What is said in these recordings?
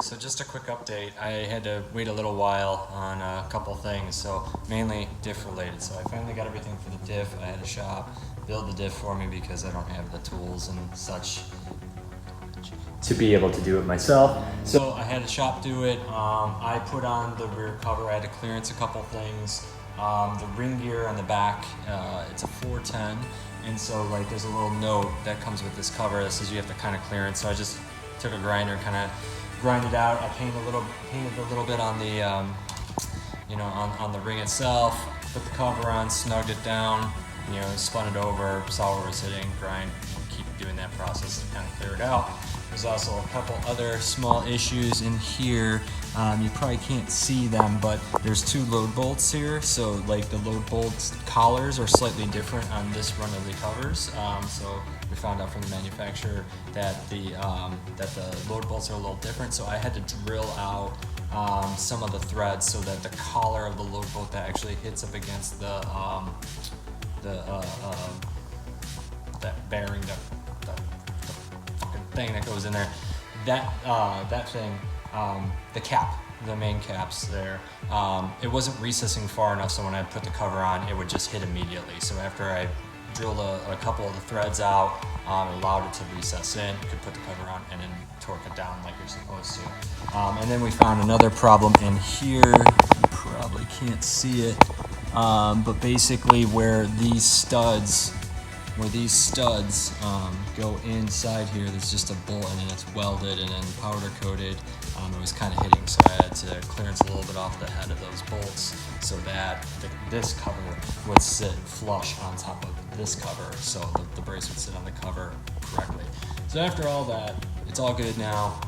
So just a quick update. I had to wait a little while on a couple things, so mainly diff related. So I finally got everything for the diff. I had a shop build the diff for me because I don't have the tools and such to be able to do it myself. So I had a shop do it. I put on the rear cover. I had to clearance a couple things. The ring gear on the back, it's a 410, and so like there's a little note that comes with this cover that says you have to kind of clearance. So I just took a grinder, kind of grind it out. I painted a little bit on the, on the ring itself. Put the cover on, snugged it down, spun it over, saw where it was hitting, grind, keep doing that process to kind of clear it out. There's also a couple other small issues in here. You probably can't see them, but there's two load bolts here. So like the load bolts collars are slightly different on this run of the covers. So we found out from the manufacturer that the load bolts are a little different. So I had to drill out some of the threads so that the collar of the load bolt that actually hits up against that bearing, the fucking thing that goes in there, that thing, the cap, the main caps there, it wasn't recessing far enough, so when I put the cover on, it would just hit immediately. So after I drilled a couple of the threads out, it allowed it to recess in, you could put the cover on and then torque it down like you're supposed to. And then we found another problem in here. You probably can't see it, but basically where these studs go inside here, there's just a bolt and then it's welded and then powder coated. It was kind of hitting, so I had to clearance a little bit off the head of those bolts so that this cover would sit flush on top of this cover, so the brace would sit on the cover correctly. So after all that, it's all good now.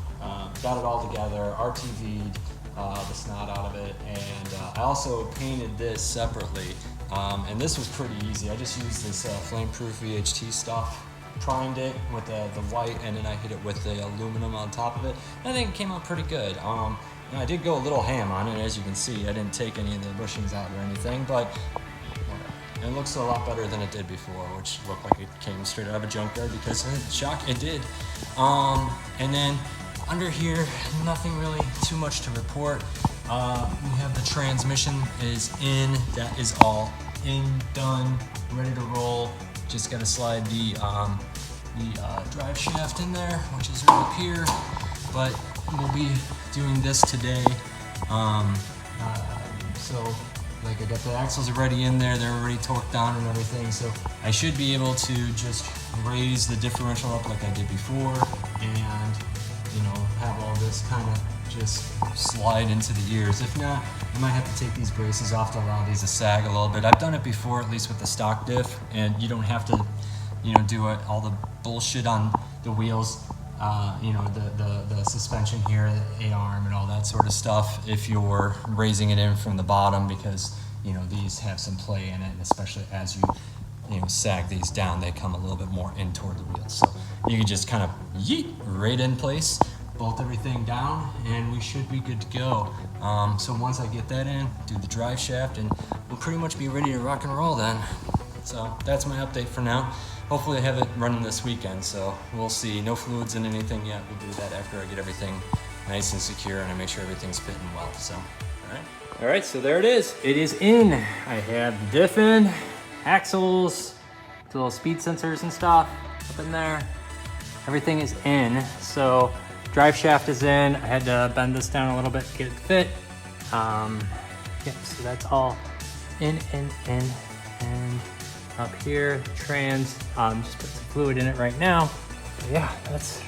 Got it all together, RTV'd the snot out of it, and I also painted this separately. And this was pretty easy. I just used this flame-proof VHT stuff, primed it with the white, and then I hit it with the aluminum on top of it. And I think it came out pretty good. And I did go a little ham on it, as you can see. I didn't take any of the bushings out or anything, but it looks a lot better than it did before, which looked like it came straight out of a junkyard because shock, it did. And then under here, nothing really too much to report. We have the transmission is in, that is all in, done, ready to roll. Just gotta slide the drive shaft in there, which is right up here, but we'll be doing this today. So like I got the axles already in there, they're already torqued down and everything, so I should be able to just raise the differential up like I did before and have all this kind of just slide into the ears. If not, I might have to take these braces off to allow these to sag a little bit. I've done it before, at least with the stock diff, and you don't have to, do it all the bullshit on the wheels, the suspension here, the A-arm and all that sort of stuff if you're raising it in from the bottom, because these have some play in it, and especially as you sag these down, they come a little bit more in toward the wheels. So you can just kind of yeet right in place, bolt everything down, and we should be good to go. So once I get that in, do the drive shaft, and we'll pretty much be ready to rock and roll then. So that's my update for now. Hopefully I have it running this weekend, so we'll see. No fluids in anything yet. We'll do that after I get everything nice and secure and I make sure everything's fitting well. So, all right, so there it is. It is in. I have the diff in, axles, the little speed sensors and stuff up in there. Everything is in. So drive shaft is in. I had to bend this down a little bit to get it to fit. So that's all in. And up here, trans, just put some fluid in it right now. But yeah, that's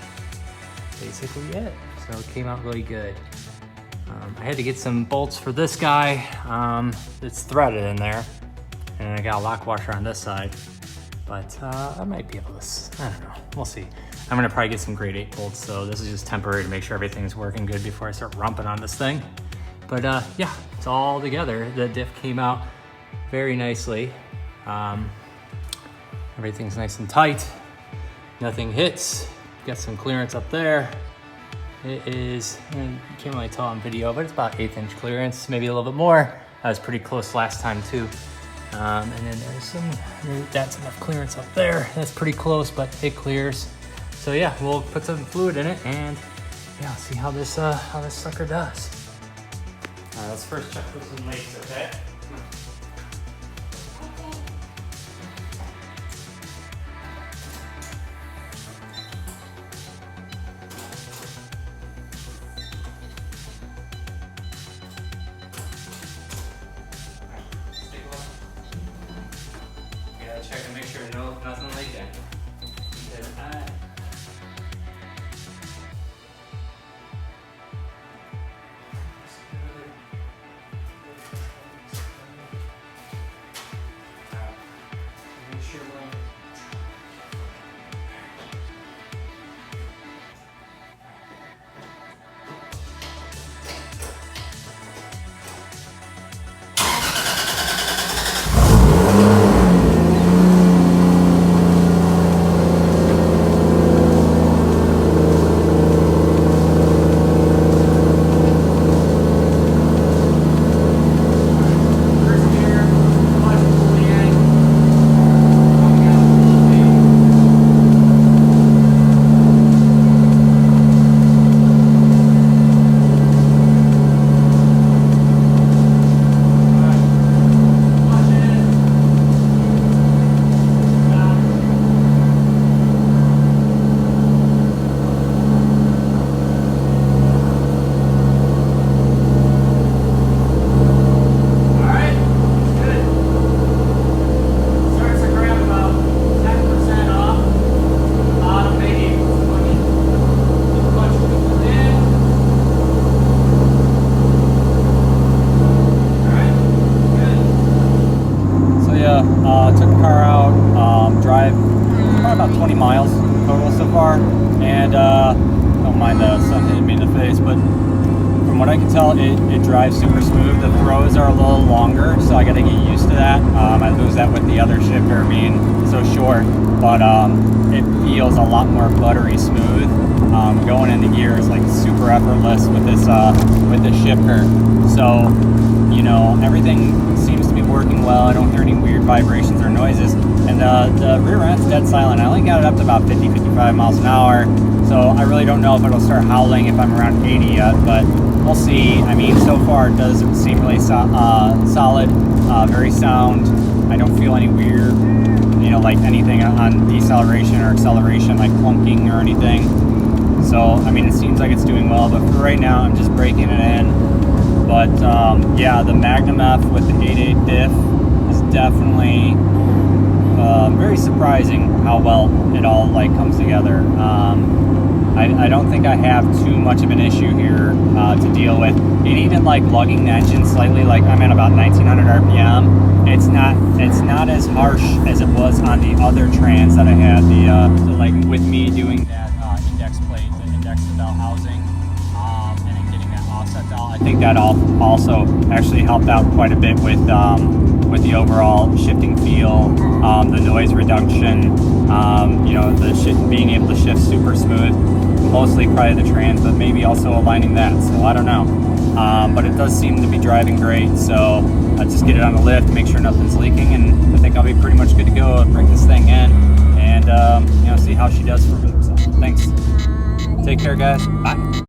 basically it. So it came out really good. I had to get some bolts for this guy. It's threaded in there. And I got a lock washer on this side. But I might be able to, I don't know, we'll see. I'm gonna probably get some grade 8 bolts, so this is just temporary to make sure everything's working good before I start rumping on this thing. But yeah, it's all together. The diff came out very nicely. Everything's nice and tight. Nothing hits. Got some clearance up there. It is, you can't really tell on video, but it's about 1/8 inch clearance, maybe a little bit more. I was pretty close last time too. And then that's enough clearance up there. That's pretty close, but it clears. So yeah, we'll put some fluid in it and yeah, see how this sucker does. All right, let's first check for some leaks, okay? Check and make sure nothing leaking. Took the car out, drive probably about 20 miles total so far, and don't mind the sun hitting me in the face, but from what I can tell, it drives super smooth. The throws are a little longer, so I got to get used to that. I lose that with the other shifter being so short, but it feels a lot more buttery smooth. Going into gear is like super effortless with this shifter. So, you know, everything seems to be working well. I don't hear any weird vibrations or noises, and the rear end's dead silent. I only got it up to about 50-55 miles an hour, so I really don't know if it'll start howling if I'm around 80 yet, but we'll see. I mean, so far it does seem really solid, very sound. I don't feel any weird, you know, like anything on deceleration or acceleration, like clunking or anything. So, I mean, it seems like it's doing well, but for right now, I'm just breaking it in. But yeah, the Magnum-F with the 8.8 diff is definitely very surprising how well it all like comes together. I don't think I have too much of an issue here to deal with. It even like lugging the engine slightly, like I'm at about 1900 RPM. It's not as harsh as it was on the other trans that I had. So like with me doing that index plate, the index to bell housing, and then getting that offset dial, I think that also actually helped out quite a bit with the overall shifting feel, the noise reduction, you know, being able to shift super smooth. Mostly probably the trans, but maybe also aligning that, so I don't know. But it does seem to be driving great, so I just get it on the lift, make sure nothing's leaking, and I think I'll be pretty much good to go and bring this thing in and you know, see how she does for me. So thanks. Take care, guys. Bye.